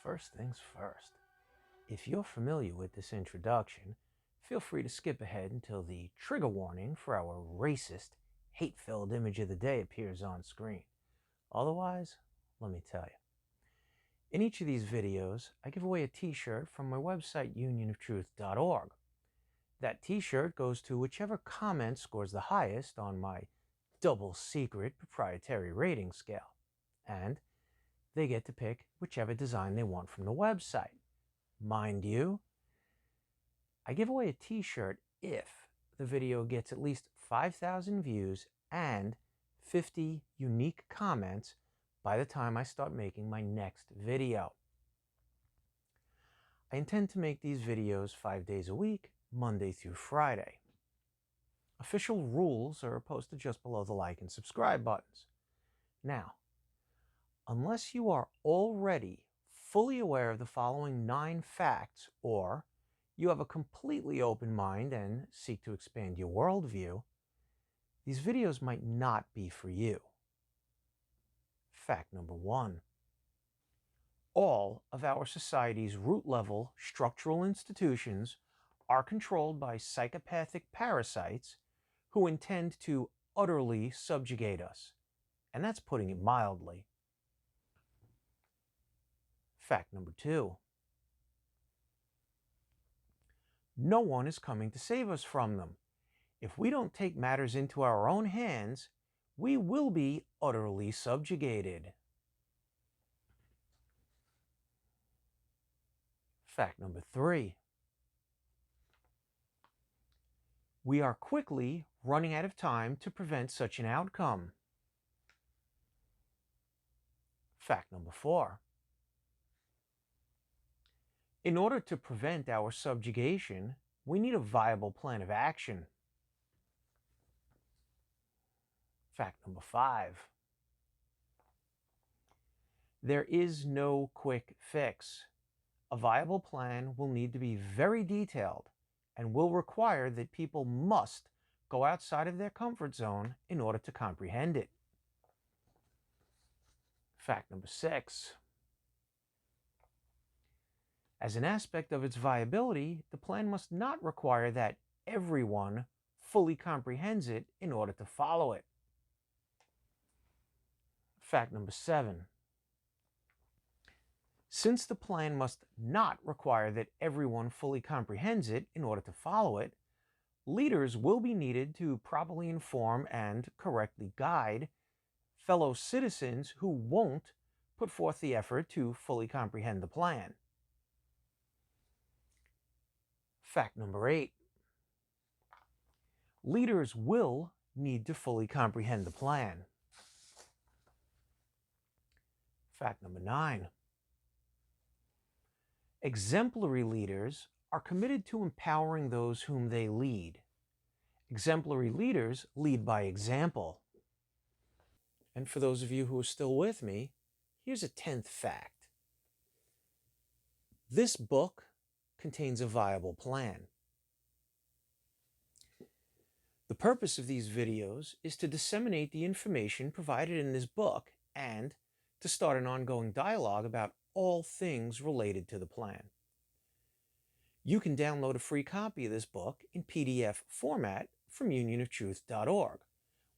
First things first, if you're familiar with this introduction, feel free to skip ahead until the trigger warning for our racist, hate-filled image of the day appears on screen. Otherwise, let me tell you. In each of these videos, I give away a t-shirt from my website, UnionOfTruth.org. That t-shirt goes to whichever comment scores the highest on my double-secret proprietary rating scale. And they get to pick whichever design they want from the website. Mind you, I give away a t-shirt if the video gets at least 5,000 views and 50 unique comments by the time I start making my next video. I intend to make these videos 5 days a week, Monday through Friday. Official rules are posted just below the like and subscribe buttons. Now, unless you are already fully aware of the following 9 facts, or you have a completely open mind and seek to expand your worldview, these videos might not be for you. Fact number 1. All of our society's root-level structural institutions are controlled by psychopathic parasites who intend to utterly subjugate us. And that's putting it mildly. Fact number 2. No one is coming to save us from them. If we don't take matters into our own hands, we will be utterly subjugated. Fact number 3. We are quickly running out of time to prevent such an outcome. Fact number 4. In order to prevent our subjugation, we need a viable plan of action. Fact number 5. There is no quick fix. A viable plan will need to be very detailed and will require that people must go outside of their comfort zone in order to comprehend it. Fact number 6. As an aspect of its viability, the plan must not require that everyone fully comprehends it in order to follow it. Fact number 7. Since the plan must not require that everyone fully comprehends it in order to follow it, leaders will be needed to properly inform and correctly guide fellow citizens who won't put forth the effort to fully comprehend the plan. Fact number 8. Leaders will need to fully comprehend the plan. Fact number 9. Exemplary leaders are committed to empowering those whom they lead. Exemplary leaders lead by example. And for those of you who are still with me, here's a 10th fact. This book contains a viable plan. The purpose of these videos is to disseminate the information provided in this book and to start an ongoing dialogue about all things related to the plan. You can download a free copy of this book in PDF format from UnionOfTruth.org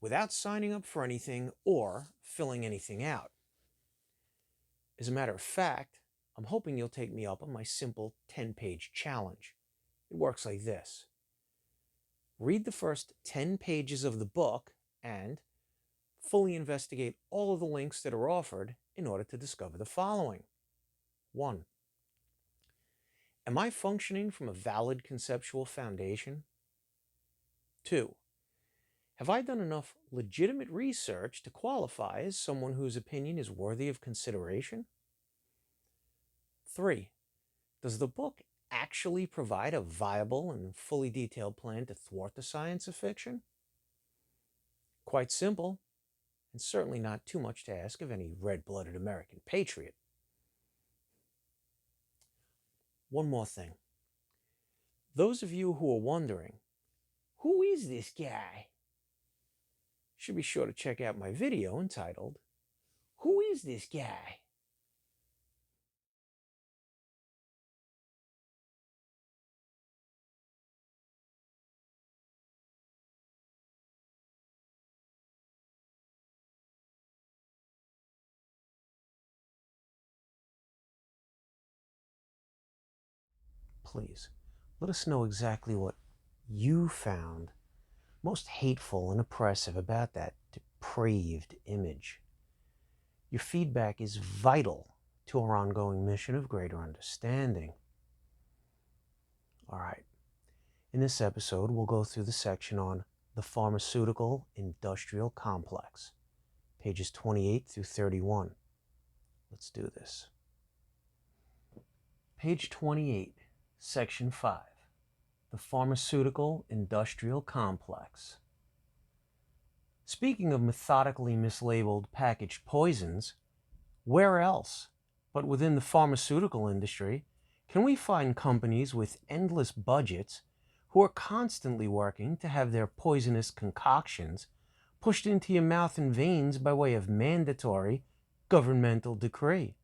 without signing up for anything or filling anything out. As a matter of fact, I'm hoping you'll take me up on my simple 10-page challenge. It works like this. Read the first 10 pages of the book and fully investigate all of the links that are offered in order to discover the following. 1. Am I functioning from a valid conceptual foundation? 2. Have I done enough legitimate research to qualify as someone whose opinion is worthy of consideration? 3. Does the book actually provide a viable and fully detailed plan to thwart the science of fiction? Quite simple, and certainly not too much to ask of any red-blooded American patriot. One more thing. Those of you who are wondering, who is this guy? Should be sure to check out my video entitled, Who is this guy? Please, let us know exactly what you found most hateful and oppressive about that depraved image. Your feedback is vital to our ongoing mission of greater understanding. All right, in this episode, we'll go through the section on the Pharmaceutical Industrial Complex, pages 28 through 31. Let's do this. Page 28, Section 5, the Pharmaceutical Industrial Complex. Speaking of methodically mislabeled packaged poisons, where else but within the pharmaceutical industry can we find companies with endless budgets who are constantly working to have their poisonous concoctions pushed into your mouth and veins by way of mandatory governmental decree?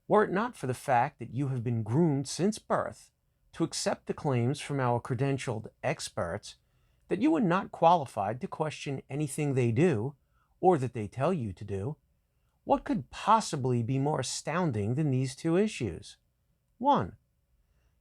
Were it not for the fact that you have been groomed since birth to accept the claims from our credentialed experts that you are not qualified to question anything they do or that they tell you to do, what could possibly be more astounding than these two issues? 1.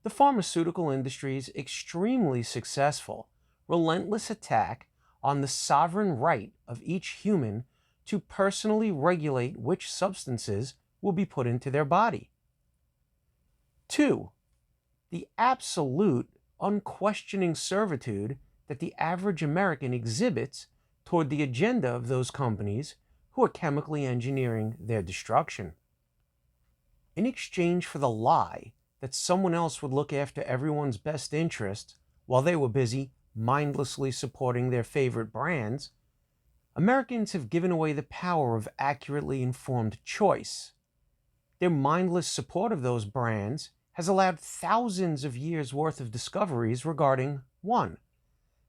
The pharmaceutical industry's extremely successful, relentless attack on the sovereign right of each human to personally regulate which substances will be put into their body. 2. The absolute, unquestioning servitude that the average American exhibits toward the agenda of those companies who are chemically engineering their destruction. In exchange for the lie that someone else would look after everyone's best interests while they were busy mindlessly supporting their favorite brands, Americans have given away the power of accurately informed choice. Their mindless support of those brands has allowed thousands of years' worth of discoveries regarding 1.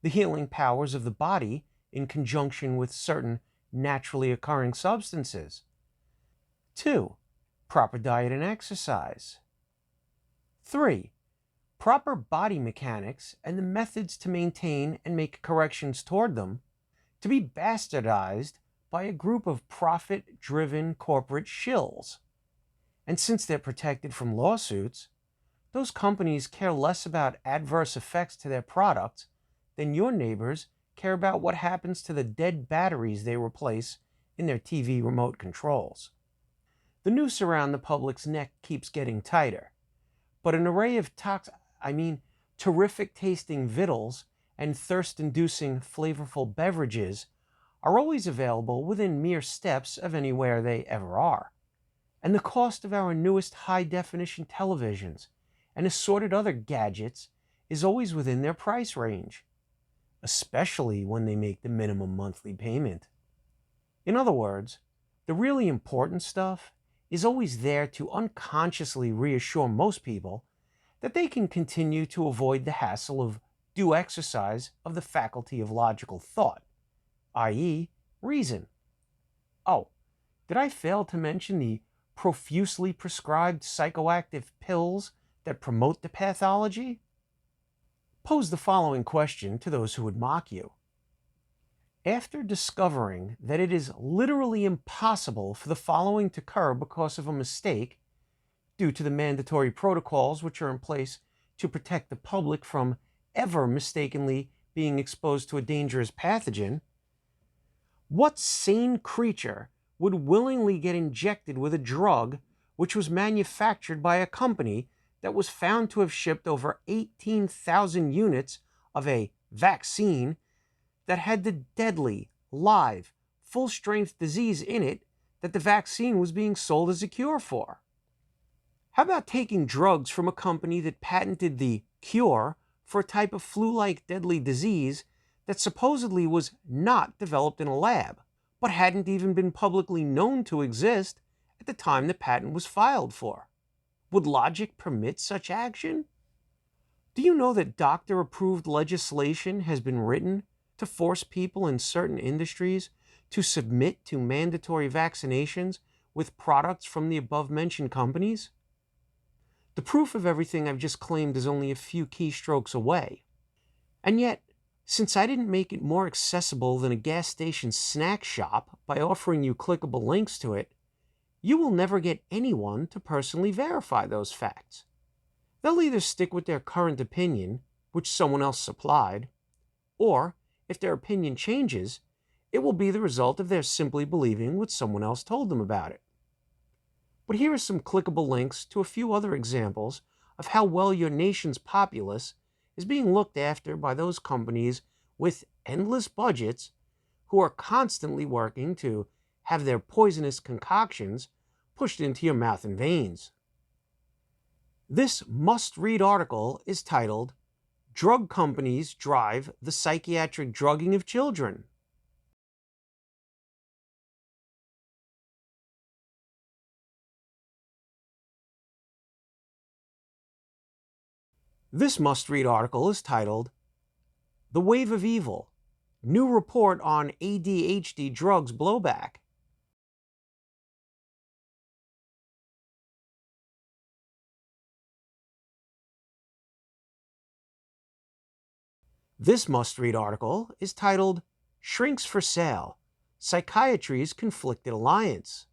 The healing powers of the body in conjunction with certain naturally occurring substances. 2. Proper diet and exercise. 3. Proper body mechanics and the methods to maintain and make corrections toward them, to be bastardized by a group of profit-driven corporate shills. And since they're protected from lawsuits, those companies care less about adverse effects to their products than your neighbors care about what happens to the dead batteries they replace in their TV remote controls. The noose around the public's neck keeps getting tighter, but an array of terrific-tasting victuals and thirst-inducing flavorful beverages are always available within mere steps of anywhere they ever are. And the cost of our newest high-definition televisions and assorted other gadgets is always within their price range, especially when they make the minimum monthly payment. In other words, the really important stuff is always there to unconsciously reassure most people that they can continue to avoid the hassle of due exercise of the faculty of logical thought, i.e., reason. Oh, did I fail to mention the profusely prescribed psychoactive pills that promote the pathology? Pose the following question to those who would mock you. After discovering that it is literally impossible for the following to occur because of a mistake, due to the mandatory protocols which are in place to protect the public from ever mistakenly being exposed to a dangerous pathogen, what sane creature would willingly get injected with a drug which was manufactured by a company that was found to have shipped over 18,000 units of a vaccine that had the deadly, live, full-strength disease in it that the vaccine was being sold as a cure for? How about taking drugs from a company that patented the cure for a type of flu-like deadly disease that supposedly was not developed in a lab, but hadn't even been publicly known to exist at the time the patent was filed for? Would logic permit such action? Do you know that doctor-approved legislation has been written to force people in certain industries to submit to mandatory vaccinations with products from the above-mentioned companies? The proof of everything I've just claimed is only a few keystrokes away. And yet, since I didn't make it more accessible than a gas station snack shop by offering you clickable links to it, you will never get anyone to personally verify those facts. They'll either stick with their current opinion, which someone else supplied, or if their opinion changes, it will be the result of their simply believing what someone else told them about it. But here are some clickable links to a few other examples of how well your nation's populace is being looked after by those companies with endless budgets who are constantly working to have their poisonous concoctions pushed into your mouth and veins. This must-read article is titled, "Drug Companies Drive the Psychiatric Drugging of Children." This must-read article is titled, "The Wave of Evil, New Report on ADHD Drugs Blowback." This must-read article is titled, "Shrinks for Sale, Psychiatry's Conflicted Alliance."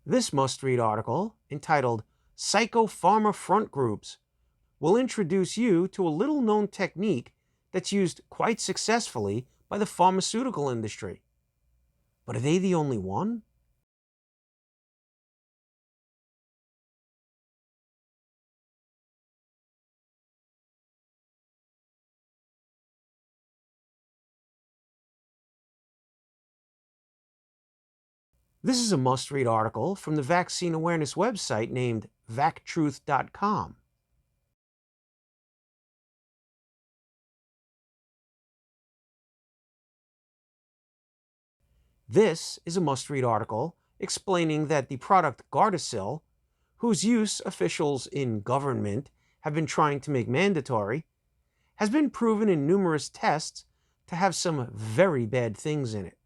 This must-read article, entitled, "Psychopharma Front Groups," will introduce you to a little-known technique that's used quite successfully by the pharmaceutical industry. But are they the only one? This is a must-read article from the vaccine awareness website named vactruth.com. This is a must-read article explaining that the product Gardasil, whose use officials in government have been trying to make mandatory, has been proven in numerous tests to have some very bad things in it.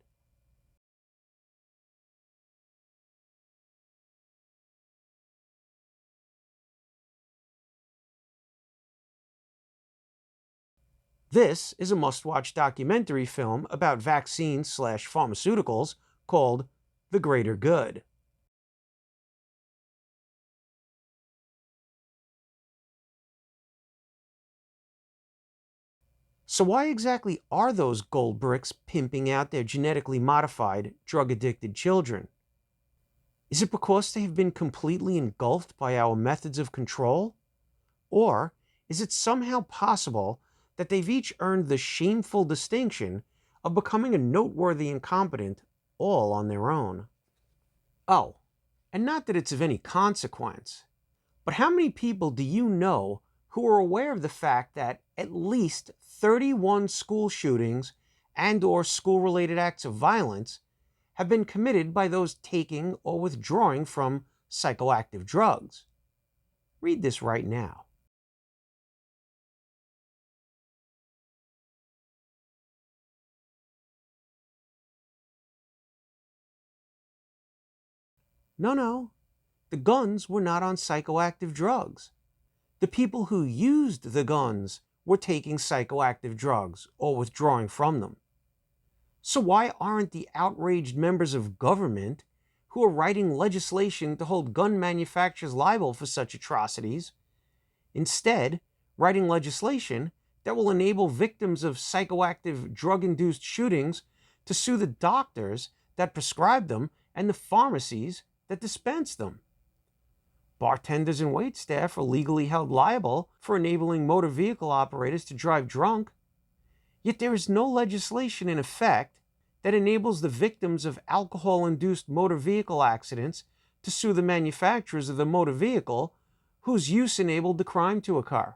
This is a must-watch documentary film about vaccines/pharmaceuticals called The Greater Good. So why exactly are those gold bricks pimping out their genetically modified, drug-addicted children? Is it because they have been completely engulfed by our methods of control? Or is it somehow possible that they've each earned the shameful distinction of becoming a noteworthy incompetent all on their own? Oh, and not that it's of any consequence, but how many people do you know who are aware of the fact that at least 31 school shootings and/or school-related acts of violence have been committed by those taking or withdrawing from psychoactive drugs? Read this right now. No, the guns were not on psychoactive drugs. The people who used the guns were taking psychoactive drugs or withdrawing from them. So why aren't the outraged members of government who are writing legislation to hold gun manufacturers liable for such atrocities instead writing legislation that will enable victims of psychoactive drug-induced shootings to sue the doctors that prescribe them and the pharmacies that dispense them? Bartenders and waitstaff are legally held liable for enabling motor vehicle operators to drive drunk, yet there is no legislation in effect that enables the victims of alcohol-induced motor vehicle accidents to sue the manufacturers of the motor vehicle whose use enabled the crime to occur.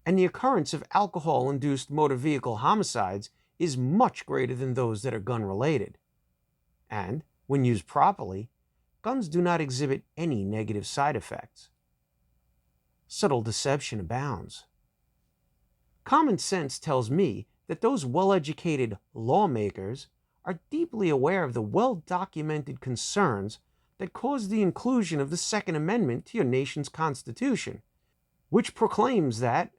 And the occurrence of alcohol-induced motor vehicle homicides is much greater than those that are gun-related. And, when used properly, guns do not exhibit any negative side effects. Subtle deception abounds. Common sense tells me that those well-educated lawmakers are deeply aware of the well-documented concerns that caused the inclusion of the Second Amendment to your nation's Constitution, which proclaims that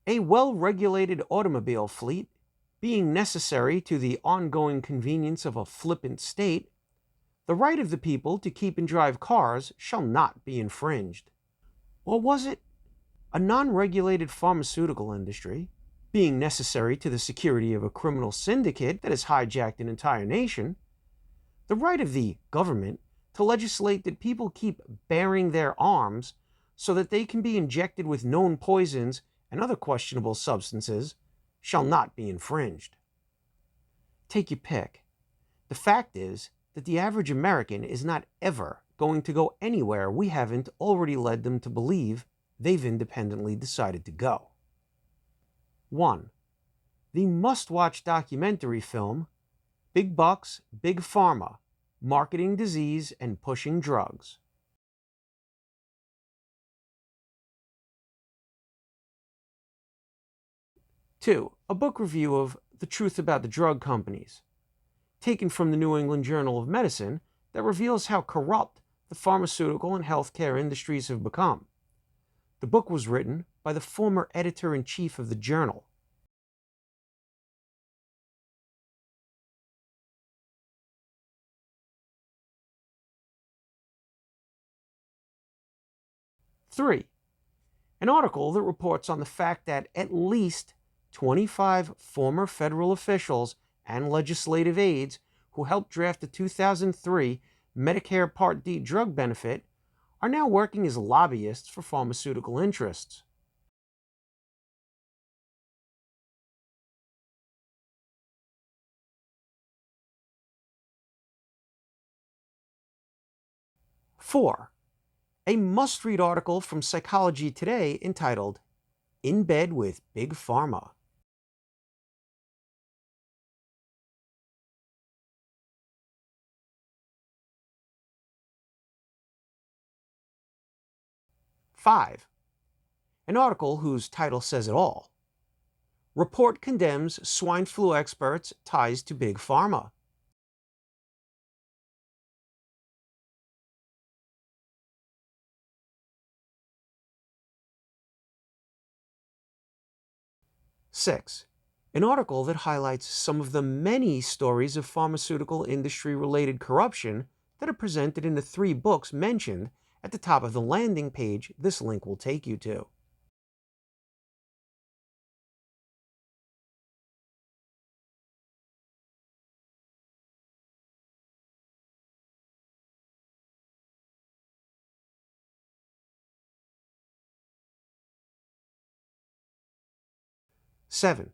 a well-regulated automobile fleet being necessary to the ongoing convenience of a flippant state, the right of the people to keep and drive cars shall not be infringed. Or was it a non-regulated pharmaceutical industry, being necessary to the security of a criminal syndicate that has hijacked an entire nation, the right of the government to legislate that people keep bearing their arms so that they can be injected with known poisons and other questionable substances shall not be infringed. Take your pick. The fact is that the average American is not ever going to go anywhere we haven't already led them to believe they've independently decided to go. 1. The must-watch documentary film, Big Bucks, Big Pharma, Marketing Disease and Pushing Drugs. 2. A book review of The Truth About the Drug Companies, taken from the New England Journal of Medicine, that reveals how corrupt the pharmaceutical and healthcare industries have become. The book was written by the former editor-in-chief of the journal. 3. An article that reports on the fact that at least 25 former federal officials and legislative aides who helped draft the 2003 Medicare Part D drug benefit are now working as lobbyists for pharmaceutical interests. 4. A must-read article from Psychology Today entitled, In Bed with Big Pharma. 5. An article whose title says it all. Report condemns swine flu experts' ties to Big Pharma. 6. An article that highlights some of the many stories of pharmaceutical industry-related corruption that are presented in the 3 books mentioned at the top of the landing page this link will take you to. 7.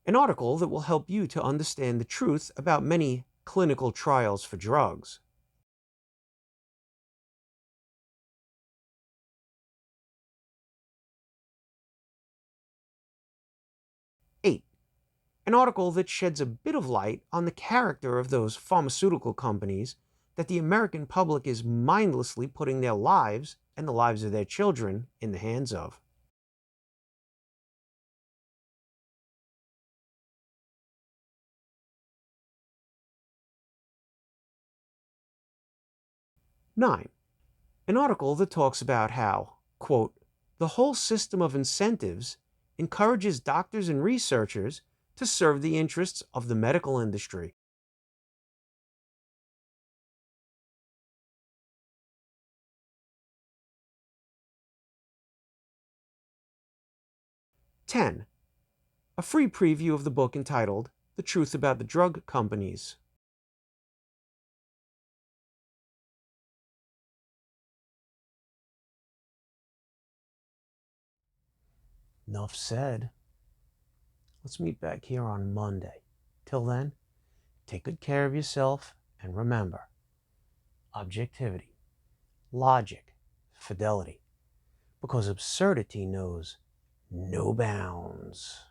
An article that will help you to understand the truth about many clinical trials for drugs. 8. An article that sheds a bit of light on the character of those pharmaceutical companies that the American public is mindlessly putting their lives and the lives of their children in the hands of. 9. An article that talks about how, quote, the whole system of incentives encourages doctors and researchers to serve the interests of the medical industry. 10. A free preview of the book entitled The Truth About the Drug Companies. Enough said. Let's meet back here on Monday. Till then, take good care of yourself and remember, objectivity, logic, fidelity, because absurdity knows no bounds.